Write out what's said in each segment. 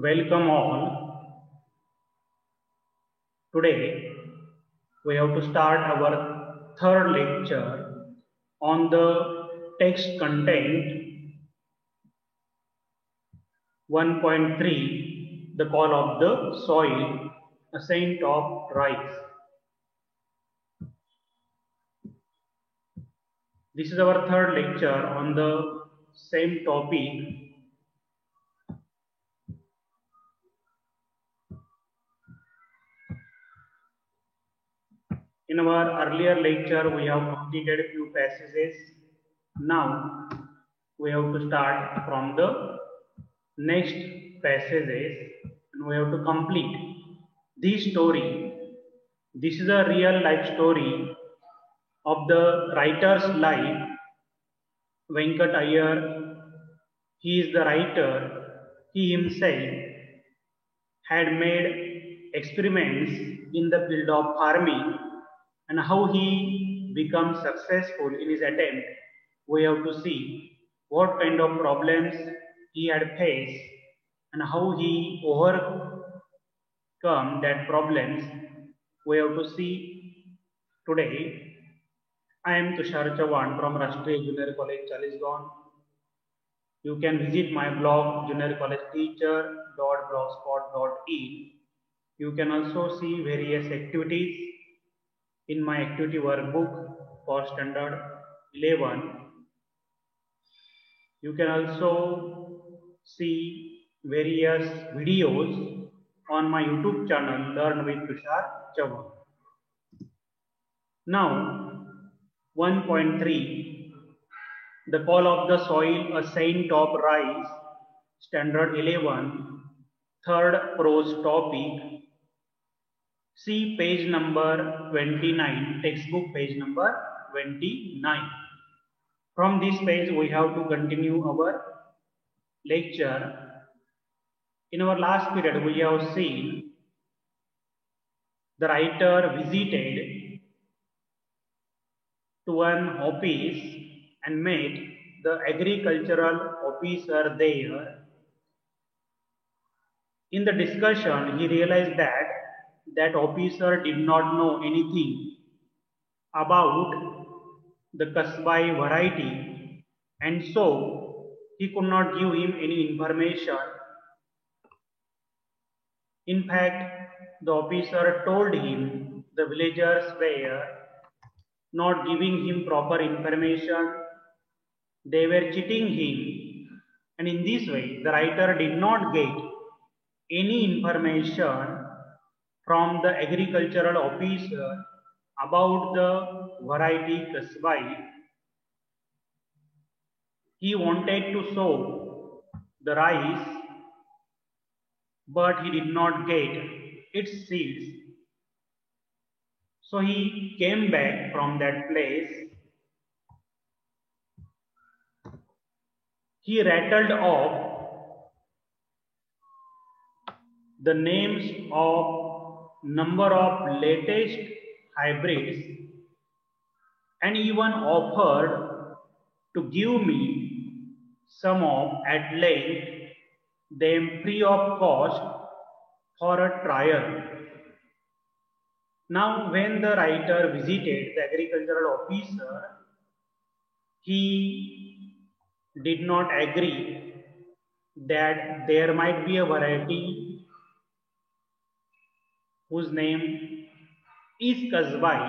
Welcome all. Today we have to start our third lecture on the text content 1.3, the call of the soil, a saint of rice. This is our third lecture on the same topic. In our earlier lecture, we have completed a few passages. Now, we have to start from the next passages and we have to complete this story. This is a real life story of the writer's life. Venkat Iyer, he is the writer. He himself had made experiments in the field of farming and how he becomes successful in his attempt. We have to see what kind of problems he had faced and how he overcome that problems. We have to see today. I am Tushar Chavan from Rashtriya Junior College Chalisgaon. You can visit my blog juniorcollegeteacher.blogspot.in. You can also see various activities in my activity workbook for standard 11. You can also see various videos on my YouTube channel Learn with Tushar Chavan. Now 1.3, the call of the soil, a saint of rice, standard 11, third prose topic. See page number 29, textbook page number 29. From this page, we have to continue our lecture. In our last period, we have seen the writer visited to an office and met the agricultural officer there. In the discussion, he realized that that officer did not know anything about the kasbai variety, and so he could not give him any information. In fact, the officer told him the villagers were not giving him proper information. They were cheating him, and in this way, the writer did not get any information from the agricultural officer about the variety kasbai. He wanted to sow the rice, but he did not get its seeds. So he came back from that place. He rattled off the names of number of latest hybrids and even offered to give me some of at length them free of cost for a trial. Now, when the writer visited the agricultural officer, he did not agree that there might be a variety whose name is kasbai.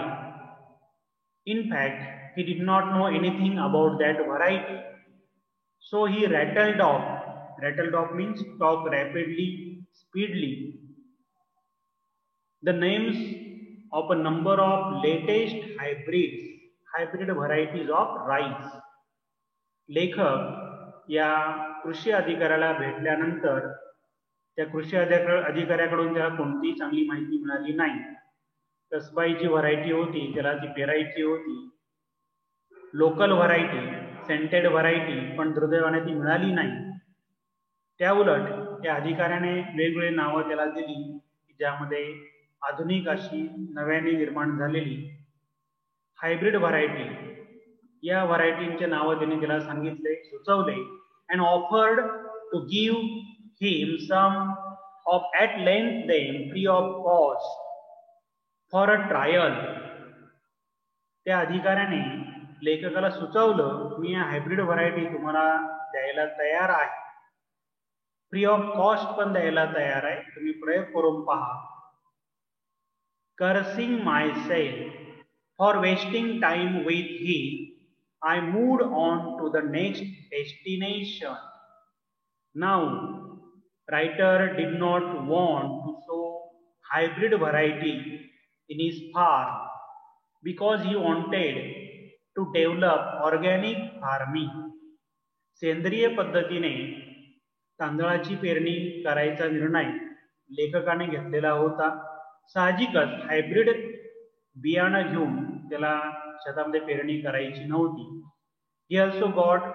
In fact, he did not know anything about that variety. So he rattled off. Rattled off means talk rapidly, speedily. The names of a number of latest hybrid varieties of rice. लेखक या कृषी अधिकाऱ्याला भेटल्यानंतर त्या कृषी अधिकाऱ्याकडून त्याला कोणतीही चांगली माहिती मिळाली नाही. कसबाई जी व्हरायटी होती त्याला ती पेरायची होती, लोकल व्हरायटी, सेंटेड व्हरायटी, पण दुर्दैवाने ती मिळाली नाही. त्या उलट त्या अधिकाऱ्याने वेगवेगळी नावं त्याला दिली ज्यामध्ये आधुनिक अशी नव्याने निर्माण झालेली हायब्रिड व्हरायटी, या व्हरायटींचे नावं त्यांनी त्याला सांगितले, सुचवले, and offered to give him some of at length them free of cost for a trial. त्या अधिकाऱ्याने लेखकाला सुचवलं, मी या हायब्रिड व्हरायटी तुम्हाला द्यायला तयार आहे, फ्री ऑफ कॉस्ट पण द्यायला तयार आहे, तुम्ही प्रयोग करून पहा. Cursing myself for wasting time with him, I moved on to the next destination. Now, writer did not want to show hybrid variety in his farm because he wanted to develop organic farming. सेंद्रिय पद्धतीने तांदळाची पेरणी करायचा निर्णय लेखकाने घेतलेला होता. साहजिकच हायब्रिड बियाणं घेऊन त्याला शेतामध्ये पेरणी करायची नव्हती. He also got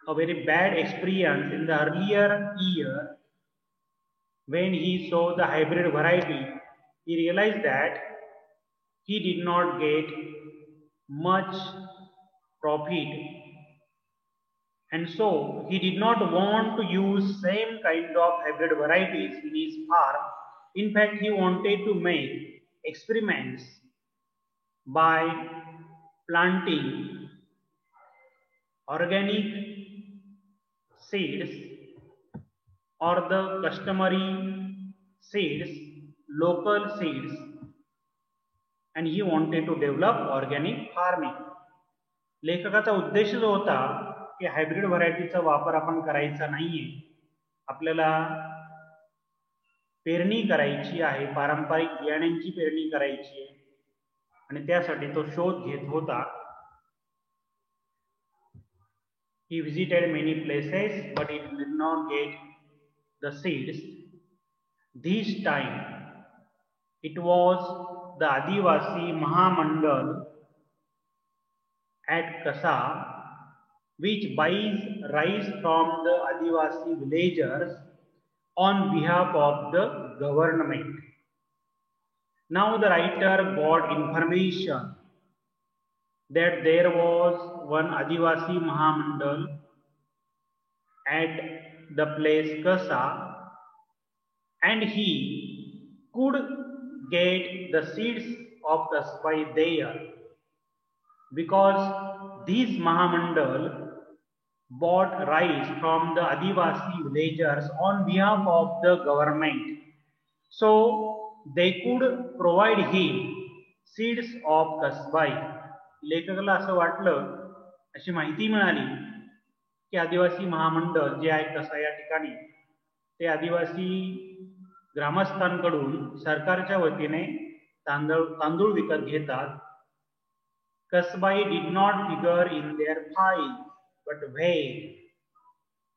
a very bad experience in the earlier year when he saw the hybrid variety. He realized that he did not get much profit, and so he did not want to use same kind of hybrid varieties in his farm. In fact, he wanted to make experiments by planting organic seeds or the customary seeds, local seeds, and he wanted to develop organic farming. लेखकाचा उद्देश जो होता की hybrid व्हरायटीचा वापर आपण करायचा नाहीये, आपल्याला पेरणी करायची आहे, पारंपरिक बियाण्यांची पेरणी करायची आहे, आणि त्यासाठी तो शोध घेत होता. He visited many places, but he did not get the seeds. This time, it was the Adivasi Mahamandal at Kasa, which buys rice from the Adivasi villagers on behalf of the government. Now the writer got information that there was one Adivasi Mahamandal at the place Kasa, and he could get the seeds of Kasbai there, because this Mahamandal bought rice from the Adivasi villagers on behalf of the government, so they could provide him seeds of Kasbai. लेखकाला असं वाटलं, अशी माहिती मिळाली की आदिवासी महामंडळ जे आहे कसा या ठिकाणी, ते आदिवासी ग्रामस्थांकडून सरकारच्या वतीने तांदूळ विकत घेतात. Kasbai did not figure in their files, but where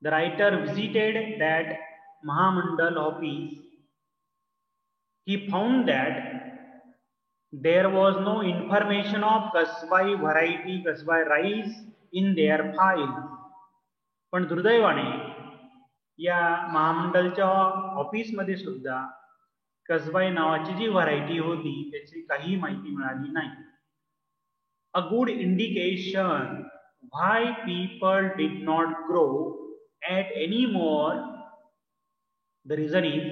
the writer visited that Mahamandal office, he found that there was no information of Kasbai variety, Kasbai rice in their files. पण दुर्दैवाने या महामंडलच्या ऑफिसमध्ये सुद्धा कसबाई नावाची जी व्हरायटी होती त्याची काही माहिती मिळाली नाही. A good indication why people did not grow at any more. The reason is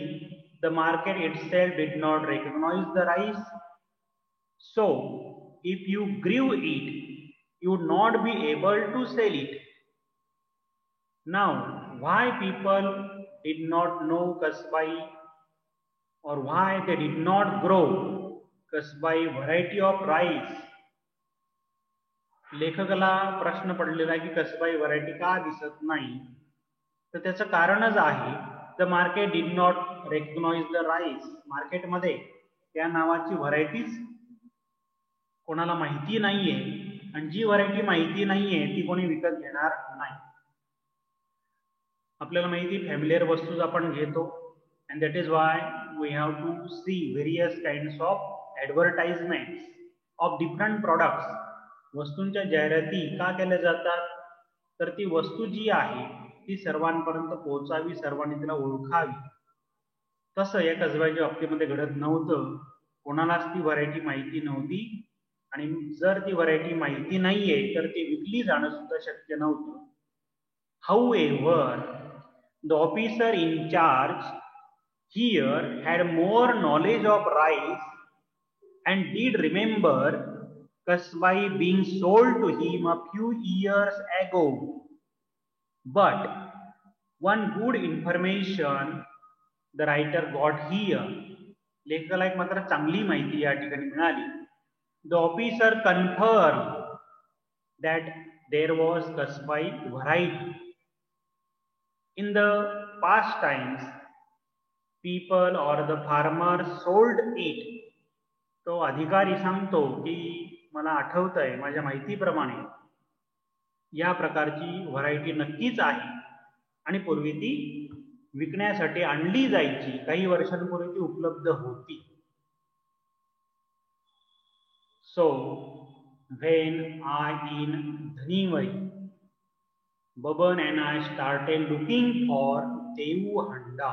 the market itself did not recognize the rice. So, if you grew it, you would not be able to sell it. Now, why people did not know Kasbai, or why they did not grow Kasbai variety of rice? लेखकाला प्रश्न पडलेला आहे की कसबाई variety का दिसत नाही, तर त्याचं कारणच आहे the market did not recognize the rice. मार्केटमध्ये त्या नावाची व्हरायटीज कोणाला माहिती नाहीये, आणि जी व्हरायटी माहिती नाहीये ती कोणी विकत घेणार नाही. आपल्याला माहिती फॅमिलियर वस्तूज आपण घेतो, and that is why we have to see various kinds of advertisements of different products. वस्तूंच्या जाहिराती का केल्या जातात, तर ती वस्तू जी आहे ती सर्वांपर्यंत पोहोचावी, सर्वांनी तिला ओळखावी. तसं या कसबाईच्या बाबतीमध्ये घडत नव्हतं. कोणालाच ती व्हरायटी माहिती नव्हती, आणि जर ती व्हरायटी माहिती नाहीये तर ती विकली जाणं सुद्धा शक्य नव्हतं. However, The officer in charge here had more knowledge of rice and did remember Kasbai being sold to him a few years ago. But one good information the writer got here. लेखकाला एक मात्र चांगली माहिती या ठिकाणी मिळाली. The officer confirmed that there was Kasbai variety. In the past times, people or the farmers sold it. तो अधिकारी सांगतो की मला आठवतंय माझ्या माहितीप्रमाणे या प्रकारची व्हरायटी नक्कीच आहे आणि पूर्वी ती विकण्यासाठी आणली जायची. काही वर्षांपूर्वी ती उपलब्ध होती. So when I in Dhanivai, Baban and I started looking for Devu Handa.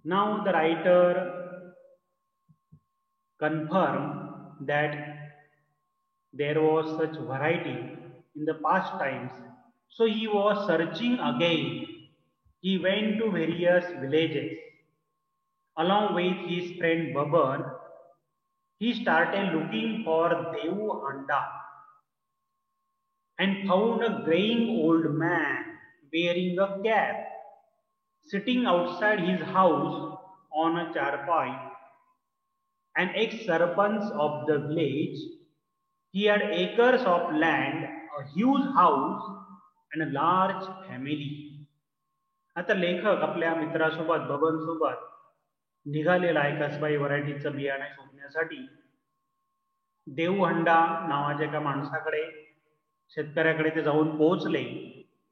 Now the writer confirmed that there was such variety in the past times. So he was searching again. He went to various villages. Along with his friend Baban, he started looking for Devu Handa and found a graying old man wearing a cap, sitting outside his house on a charpai. An ex-sarpanch of the village, he had acres of land, a huge house and a large family. आता लेखक आपल्या मित्रासोबत बबन सोबत निघालेला आहे कसबाई व्हरायटीचं बियाणे शोधण्यासाठी. देऊ हंडा नावाच्या एका माणसाकडे शेतकऱ्याकडे ते जाऊन पोहोचले.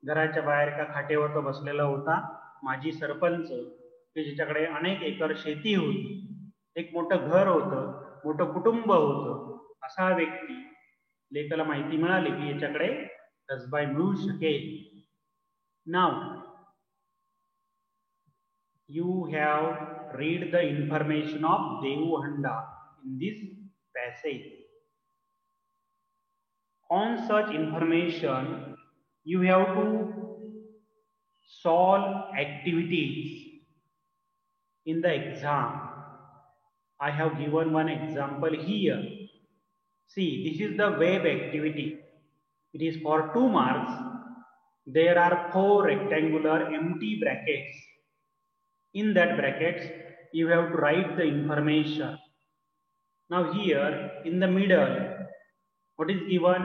घराच्या बाहेर एका खाटेवर तो बसलेला होता. माजी सरपंच की ज्याच्याकडे अनेक एकर शेती होती, एक मोठं घर होतं, मोठं कुटुंब होतं, असा व्यक्ती. लेखाला माहिती मिळाली की याच्याकडे कसबाई मिळू शकेल. नाव you have read the information of Devu Handa in this passage. On such information, you have to solve activities in the exam. I have given one example here. See, this is the web activity. It is for 2 marks. There are 4 rectangular empty brackets. In that brackets, you have to write the information. Now here, in the middle, what is given?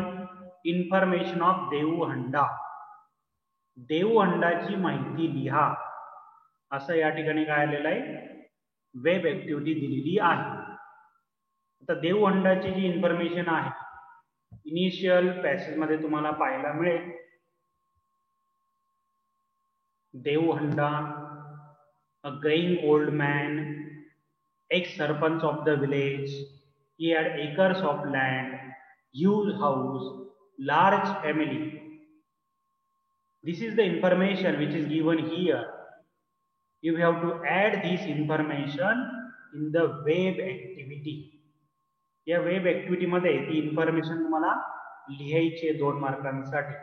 Information of Devu Handa. देऊ हंडाची माहिती लिहा असं या ठिकाणी काय आलेलं आहे? Web activity दिलेली आहे. आता देऊ हंडाची जी इन्फॉर्मेशन आहे इनिशियल पॅसेज मध्ये तुम्हाला पाहायला मिळेल. देऊ हंडा, a graying old man, ex-sarpanch of the village. He had acres of land, huge house, large family. This is the information which is given here. You have to add this information in the web activity. या web activity मध्ये ती information तुम्हाला लिहायची आहे 2 मार्कांसाठी.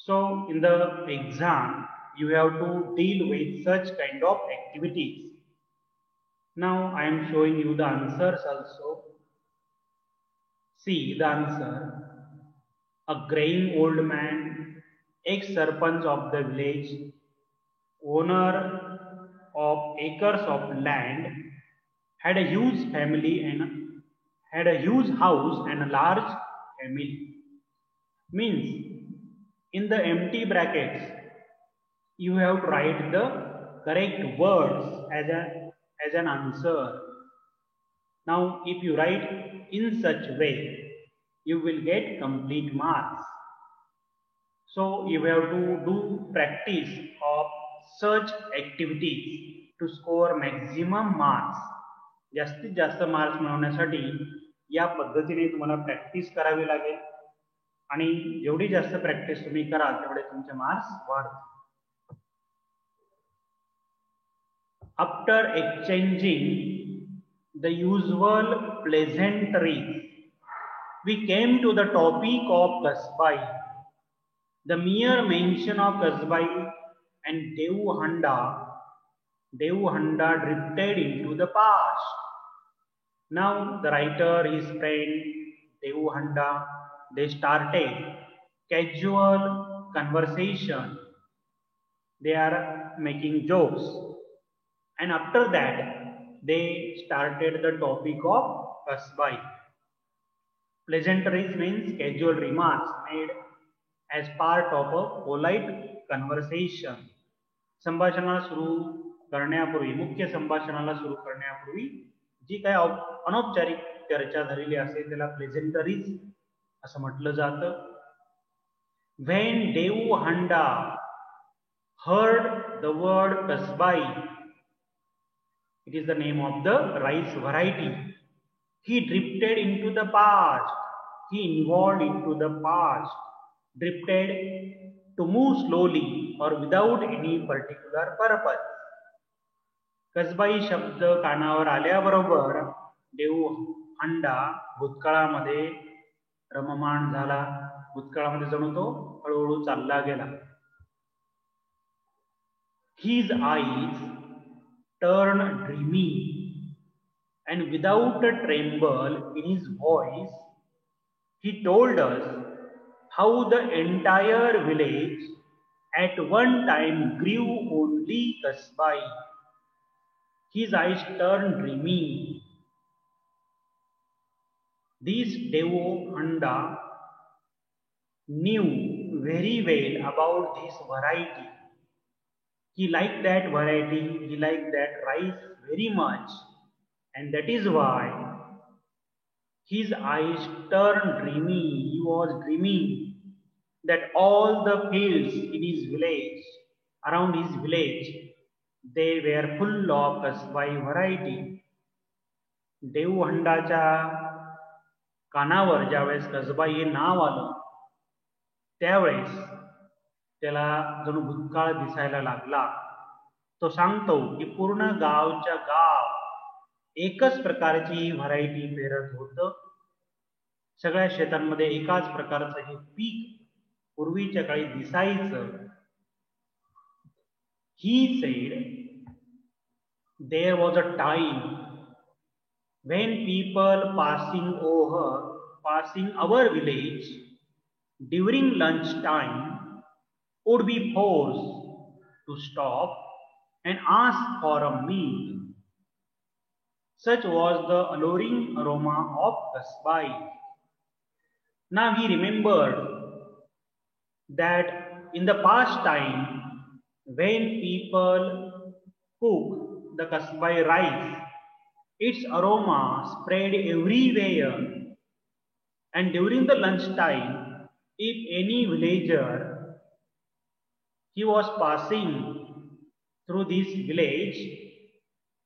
So in the exam you have to deal with such kind of activities. Now I am showing you the answers also. See the answer. A graying old man, ex-sarpanch of the village, owner of acres of land, had a huge family and had a huge house and a large family. Means in the empty brackets you have to write the correct words as an answer. Now if you write in such way, you will get complete marks. So you have to do practice of such activities to score maximum marks. जास्तीत जास्त marks मिळवण्यासाठी या पद्धतीने तुम्हाला practice करावी लागेल आणि जेवढी जास्त प्रॅक्टिस तुम्ही कराल तेवढे तुमचे मार्क्स वाढतील. After exchanging the usual pleasantries, we came to the topic of Kasbai. The mere mention of Kasbai and Devuhanda drifted into the past. Now the writer, his friend Devuhanda, they started casual conversation. They are making jokes, and after that they started the topic of Kasbai. Pleasantries means casual remarks made as part of a polite conversation. संभाषणाला सुरू करण्यापूर्वी, मुख्य संभाषणाला सुरू करण्यापूर्वी जी काय अनौपचारिक चर्चा झालेली असते त्याला प्लेझेंटरीज असं म्हटलं जातं. When Devuhanda heard the word Kasbai, it is the name of the rice variety, he drifted into the past. He involved into the past. Drifted, to move slowly or without any particular purpose. कसबाई शब्द कानावर आल्याबरोबर देवहंडा भूतकाळामध्ये रममाण झाला. भूतकाळामध्ये जणू तो हळूहळू चालला गेला. His eyes turned dreamy, and without a tremble in his voice, he told us how the entire village at one time grew only Kasbai. His eyes turned dreamy. This Devuhanda knew very well about this variety. He liked that variety, he liked that rice very much, and that is why his eyes turned dreamy. He was dreaming that all the fields in his village, around his village, they were full of Kasbai variety. देवहंडाच्या कानावर ज्यावेळेस कसबाई हे नाव आलं त्यावेळेस त्याला जणू भूतकाळ दिसायला लागला. तो सांगतो की पूर्ण गावच्या गाव एकच प्रकारची व्हरायटी पेरत होतं. सगळ्या शेतांमध्ये एकाच प्रकारचं हे पीक पूर्वीच्या काळी दिसायचं. He said there was a time when people passing our village during lunch time would be forced to stop and ask for a meal. Such was the alluring aroma of Kasbai. Now he remembered that in the past time, when people cook the Kasbai rice, its aroma spread everywhere, and during the lunch time, if any villager he was passing through this village,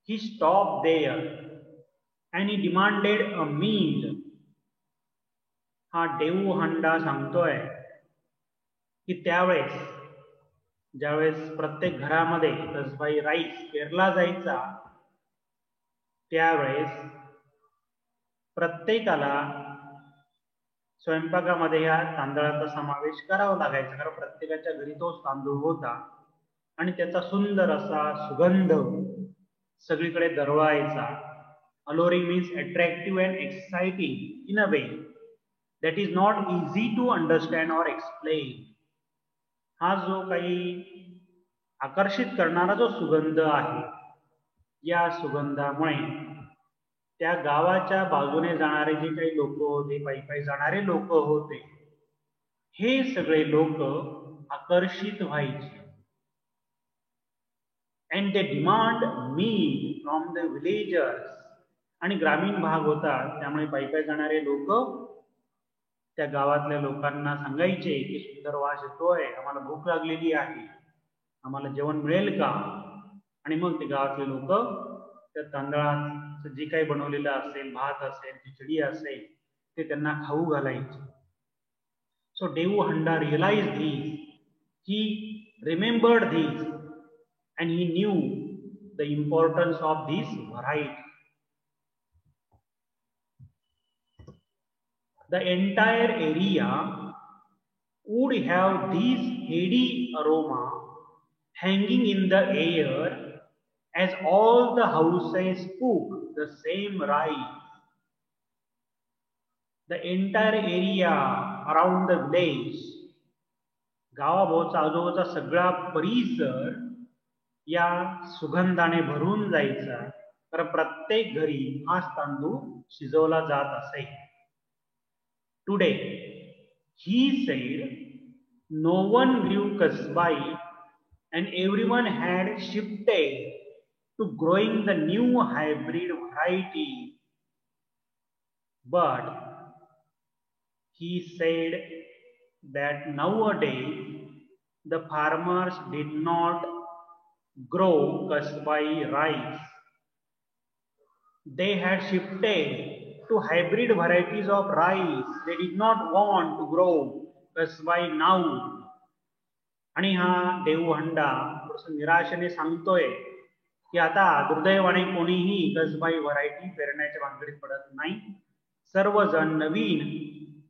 he stopped there and he demanded a meal. हा देवहंडा सांगतोय की त्यावेळेस ज्यावेळेस प्रत्येक घरामध्ये कसबाई rice पेरला जायचा त्यावेळेस प्रत्येकाला स्वयंपाकामध्ये या तांदळाचा समावेश करावा लागायचा, कारण प्रत्येकाच्या घरी तोच तांदूळ होता आणि त्याचा सुंदर असा सुगंध सगळीकडे दरवळायचा. Alluring means attractive and exciting in a way that is not easy to understand or explain. हा जो काही आकर्षित करणारा जो सुगंध आहे, या सुगंधामुळे त्या गावाच्या बाजूने जाणारे जे काही लोक होते, पायी जाणारे लोक होते, हे सगळे लोक आकर्षित व्हायचे. And they demand meal from the villagers. आणि ग्रामीण भाग होता त्यामुळे पायी जाणारे लोक त्या गावातल्या लोकांना सांगायचे की सुंदर वास येतोय, आम्हाला भूक लागलेली आहे, आम्हाला जेवण मिळेल का. आणि मग ते गावातले लोक त्या तांदळाचं जे काही बनवलेलं असेल, भात असेल, खिचडी असेल, ते त्यांना खाऊ घालायचे. So Devhanda realise this, he remembered this, and he knew the importance of this variety. the entire area would have this heady aroma hanging in the air as all the houses cook the same rice. The entire area around the village, गावाभोवचा आजूबाजूचा सगळा परिसर या सुगंधाने भरून जायचा. तर प्रत्येक घरी हाच तांदूळ शिजवला जात असे. Today he said, no one grew kasbai and everyone had shifted to growing the new hybrid variety. But he said that nowadays the farmers did not grow kasbai rice. They had shifted to hybrid varieties of rice. They did not want to grow kasbai now. आणि हा देवहंडा थोडस निराशेने सांगतोय की आता दुर्दैवाने कोणीही कसबाई variety पेरण्याच्या भानगडीत पडत नाही. सर्वजण नवीन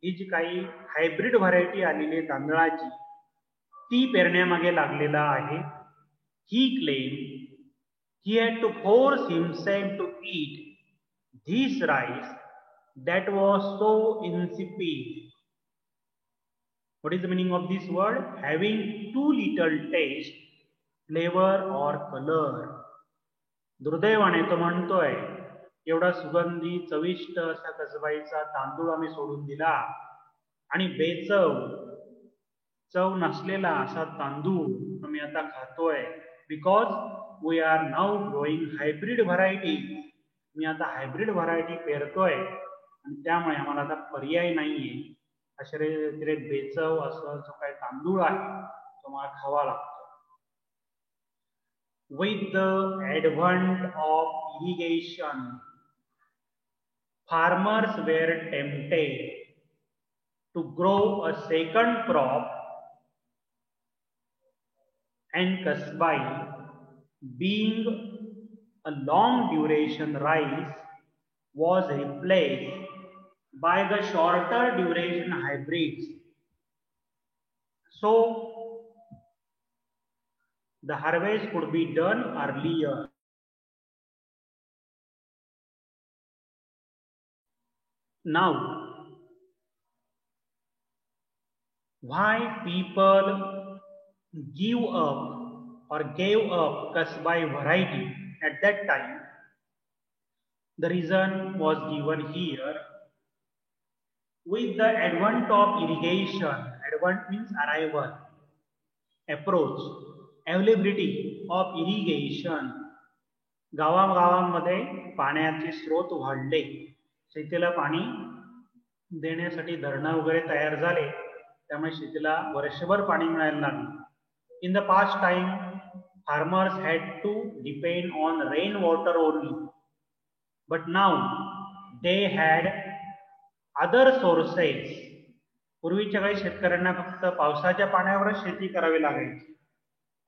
ही जी काही हायब्रिड व्हरायटी आलेली आहे तांदळाची ती पेरण्यामागे लागलेला आहे. ही claim he had to force himself to eat this rice that was so insipid. What is the meaning of this word? Having too little taste, flavor or color. दुर्दैवाने तो म्हणतोय एवढा सुगंधी चविष्ट असा कसबाईचा तांदूळ आम्ही सोडून दिला आणि बेचव चव नसलेला असा तांदूळ आम्ही आता खातोय. Because we are now growing hybrid variety. मी आता हायब्रिड व्हरायटी पेरतोय आणि त्यामुळे आम्हाला आता पर्याय नाहीये. अशा बेचव असं जो काही तांदूळ आहे तो मला खावा लागतो. With the advent of irrigation, farmers were tempted to grow a second crop, and kasbai, being a long duration rice, was replaced by the shorter duration hybrids. So the harvest could be done earlier. Now, why people give up or gave up kasbai variety at that time? The reason was given here. With the advent of irrigation, advent means arrival, approach, availability of irrigation, गावागावांमध्ये पाण्याचे स्रोत वाढले. शेतीला पाणी देण्यासाठी धरणं वगैरे तयार झाले. त्यामुळे शेतीला वर्षभर पाणी मिळायला लागलं. In the past time farmers had to depend on rain water only, but now they had other sources. पूर्वीच्या काही शेतकऱ्यांना फक्त पावसाच्या पाण्यावरच शेती करावी लागायची.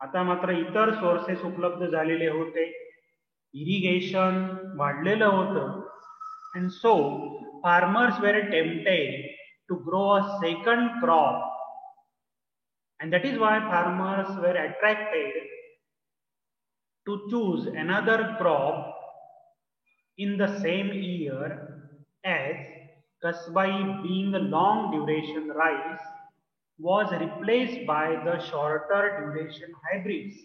आता मात्र इतर सोर्सेस उपलब्ध झालेले होते. इरिगेशन वाढलेलं होतं. and so farmers were tempted to grow a second crop, and that is why farmers were attracted to choose another crop in the same year, as kasbai, being a long duration rice, was replaced by the shorter duration hybrids.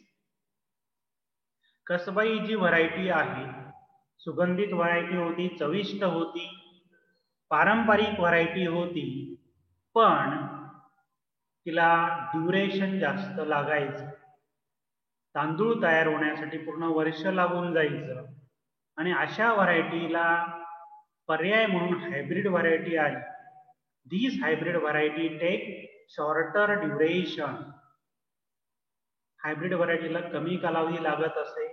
Kasbai जी variety आहे सुगंधित variety होती, चविष्ट होती, पारंपरिक variety होती, पण तिला ड्युरेशन जास्त लागायचं. तांदूळ तयार होण्यासाठी पूर्ण वर्ष लागून जायचं. आणि अशा व्हरायटीला पर्याय म्हणून हायब्रिड व्हरायटी आली. these hybrid variety take shorter duration. Hybrid व्हरायटीला कमी कालावधी लागत असे,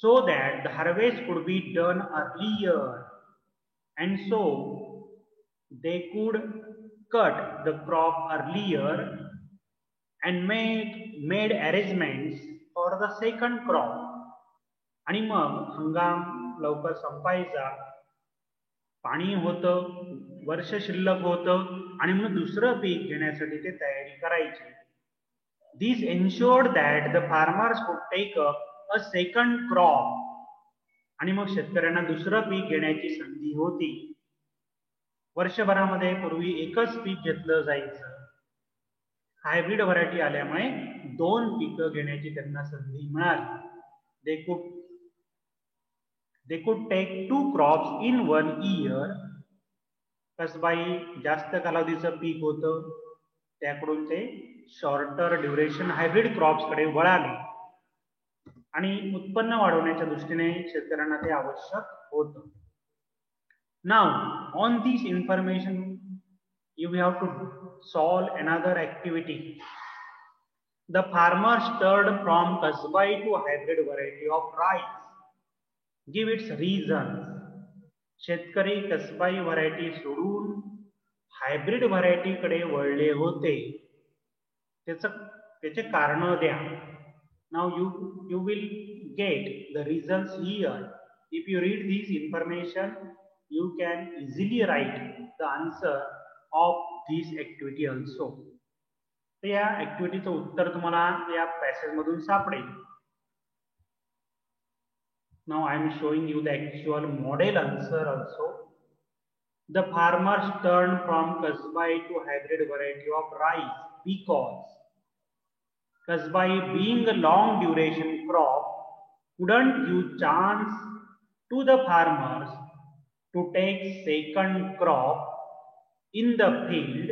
so that the harvest could be done earlier, and so they could cut the crop earlier and made arrangements for the second crop. आणि मग हंगाम लवकर संपायचा, पाणी होतं, वर्ष शिल्लक होतं आणि मग दुसरं पीक घेण्यासाठी ते तयारी करायची. This ensured that the farmers could take a second crop. आणि मग शेतकऱ्यांना दुसरं पीक घेण्याची संधी होती. वर्षभरामध्ये पूर्वी एकच पीक घेतलं जायचं. हायब्रिड व्हरायटी आल्यामुळे 2 पिकं घेण्याची त्यांना संधी मिळाली. they could take 2 crops in 1 year. कसबाई जास्त कालावधीचं पीक होतं, त्याकडून ते शॉर्टर ड्युरेशन हायब्रिड क्रॉप्स कडे वळाले आणि उत्पन्न वाढवण्याच्या दृष्टीने शेतकऱ्यांना ते आवश्यक होतं. Now on this information you have to solve another activity. The farmers turned from kasbai to hybrid variety of rice. Give its reasons. शेतकरी कसबाई व्हरायटी सोडून हायब्रिड व्हरायटी कडे वळले होते, त्याचे कारण द्या. Now you will get the reasons here. If you read this information, you can easily write the answer of this activity also. तर या ऍक्टिव्हिटीचं उत्तर तुम्हाला या पॅसेज मधून सापडेल. Now I am showing you the actual model answer also. The farmers turned from kasbai to hybrid variety of rice because kasbai, being a long duration crop, couldn't give chance to the farmers to take second crop in the field.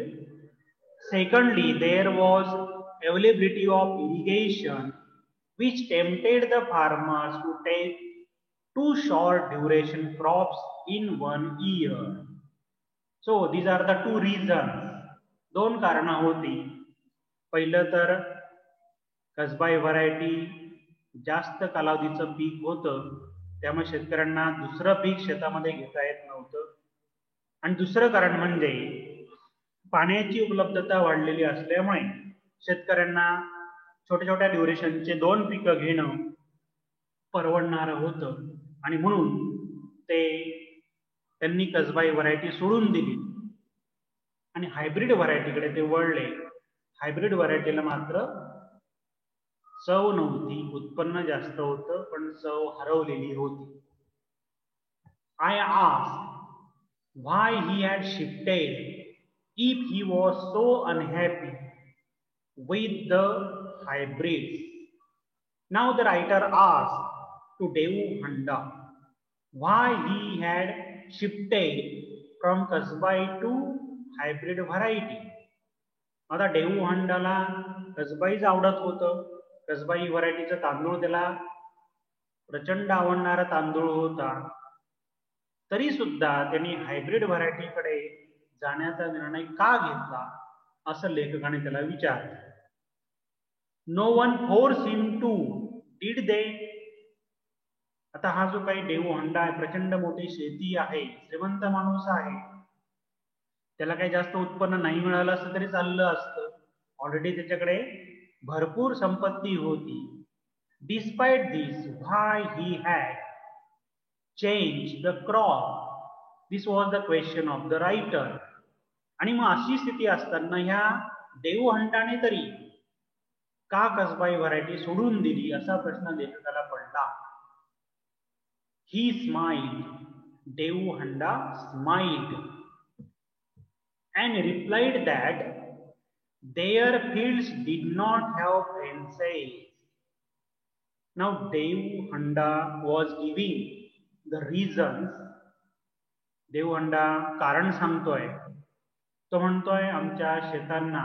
Secondly, there was availability of irrigation which tempted the farmers to take 2 short duration crops in 1 year. So these are the 2 reasons. 2 कारणं होती. पहिलं तर कसबाई variety जास्त कालावधीचं peak होतं, त्यामुळे शेतकऱ्यांना दुसरं peak शेतामध्ये घेता येत नव्हतं. आणि दुसरं कारण म्हणजे पाण्याची उपलब्धता वाढलेली असल्यामुळे शेतकऱ्यांना छोट्या छोट्या ड्युरेशनचे 2 पिकं घेणं परवडणारं होतं आणि म्हणून त्यांनी कसबाई व्हरायटी सोडून दिली आणि हायब्रिड व्हरायटीकडे ते वळले. हायब्रिड व्हरायटीला मात्र चव नव्हती, उत्पन्न जास्त होतं पण चव हरवलेली होती. I asked why he had shifted if he was so unhappy with the hybrids. Now the writer asked to Devu Handa why he had shifted from kasbai to hybrid variety. आता डेवू हंडाला कसबाईच आवडत होतं. कसबाई व्हरायटीचा तांदूळ त्याला प्रचंड आवडणारा तांदूळ होता, तरी सुद्धा त्यांनी हायब्रिड व्हरायटीकडे जाण्याचा निर्णय का घेतला असं लेखकाने त्याला विचारलं. No one force him to, did they. आता हा जो काही डेवू हंडा आहे, प्रचंड मोठी शेती आहे, श्रीमंत माणूस आहे, त्याला काही जास्त उत्पन्न नाही मिळालं असतं तरी चाललं असतं. ऑलरेडी त्याच्याकडे भरपूर संपत्ती होती. Despite this why he had change the crop. This was the question of the writer. आणि मग अशी स्थिती असताना ह्या डेवू हंटाने तरी का कसबाई व्हरायटी सोडून दिली असा प्रश्न लेखकाला पडला. ही स्माइल्ड, डेवू हंडा smiled and replied that their fields did not have fences. Now Devu Handa was giving the reasons. Devu Handa कारण सांगतोय. तो म्हणतोय आमच्या शेतांना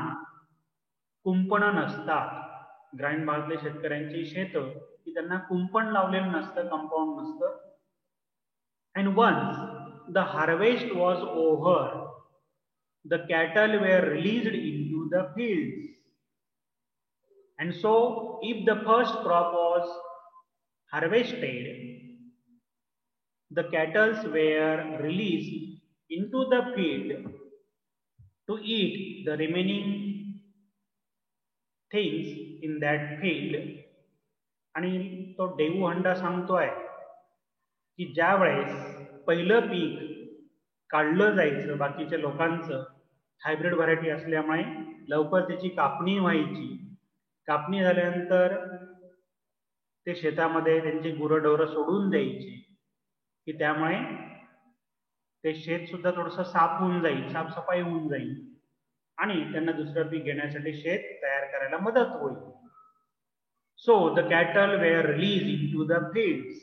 कुंपण नसतात. ग्रामीण भागातल्या शेतकऱ्यांची शेतं की त्यांना कुंपण लावलेलं नसतं, कंपाऊंड नसतं. And once the harvest was over, the cattle were released into the fields. And so if the first crop was harvested, the cattle were released into the field to eat the remaining things in that field. आणि तो Daewoo हंडा सांगतोय की ज्या वेळेस पहिलं peak काढलं जायचं बाकीच्या लोकांचं, हायब्रिड व्हरायटी असल्यामुळे लवकर त्याची कापणी व्हायची. कापणी झाल्यानंतर ते शेतामध्ये त्यांची गुरंढोरं सोडून द्यायची, की त्यामुळे ते शेत सुद्धा थोडंसं साफ होऊन जाईल, साफसफाई होऊन जाईल आणि त्यांना दुसरं पीक घेण्यासाठी शेत तयार करायला मदत होईल. So the cattle were released into the fields.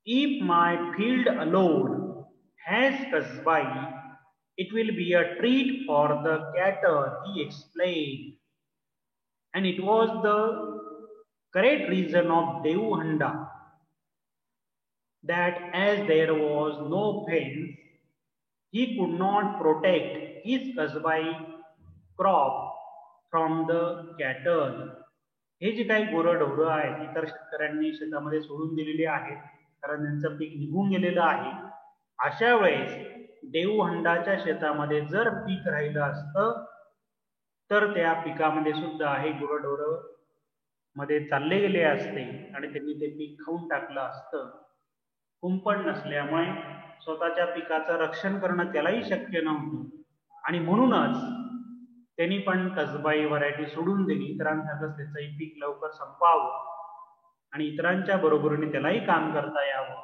If my field alone has kasbai, it will be a treat for the cattle, he explained. And it was the correct reason of Devhanda that as there was no fence, he could not protect his kasbai crop from the cattle. हे जे काही गुरंढोरं आहेत इतर शेतकऱ्यांनी शेतामध्ये सोडून दिलेली आहेत, कारण त्यांचं पीक निघून गेलेलं आहे. अशा वेळेस देवहंडाच्या शेतामध्ये जर पीक राहिलं असतं तर त्या पिकामध्ये सुद्धा हे गुरंढोरं मध्ये चालले गेले असते आणि त्यांनी ते पीक खाऊन टाकलं असतं. कुंपण नसल्यामुळे स्वतःच्या पिकाचं रक्षण करणं त्यालाही शक्य नव्हतं आणि म्हणूनच त्यांनी पण कसबाई व्हरायटी सोडून दिली, इतरांसारखंच त्याचंही पीक लवकर संपावं आणि इतरांच्या बरोबरीने त्यालाही काम करता यावं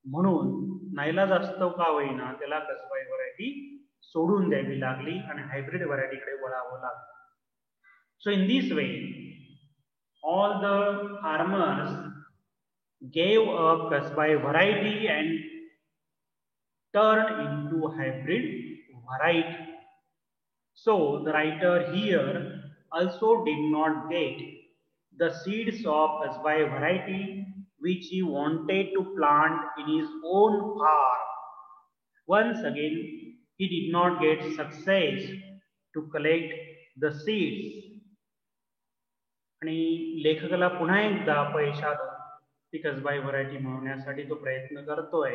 म्हणून नाईलाज असतो का होईना त्याला कसबाई व्हरायटी सोडून द्यावी लागली आणि हायब्रिड व्हरायटीकडे वळावं लागलं. So in this way all the farmers gave up kasbai variety and turned into hybrid variety. So the writer here also did not get the seeds of kasbai variety which he wanted to plant in his own farm. Once again, he did not get success to collect the seeds. आणि लेखकाला पुन्हा एकदा अपयश आलं ती कसबाई variety मिळवण्यासाठी तो प्रयत्न करतोय.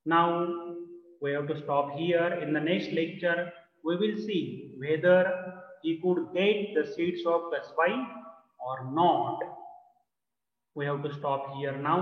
Now we have to stop here. In the next lecture we will see whether he could get the seeds of kasbai or not. We have to stop here now.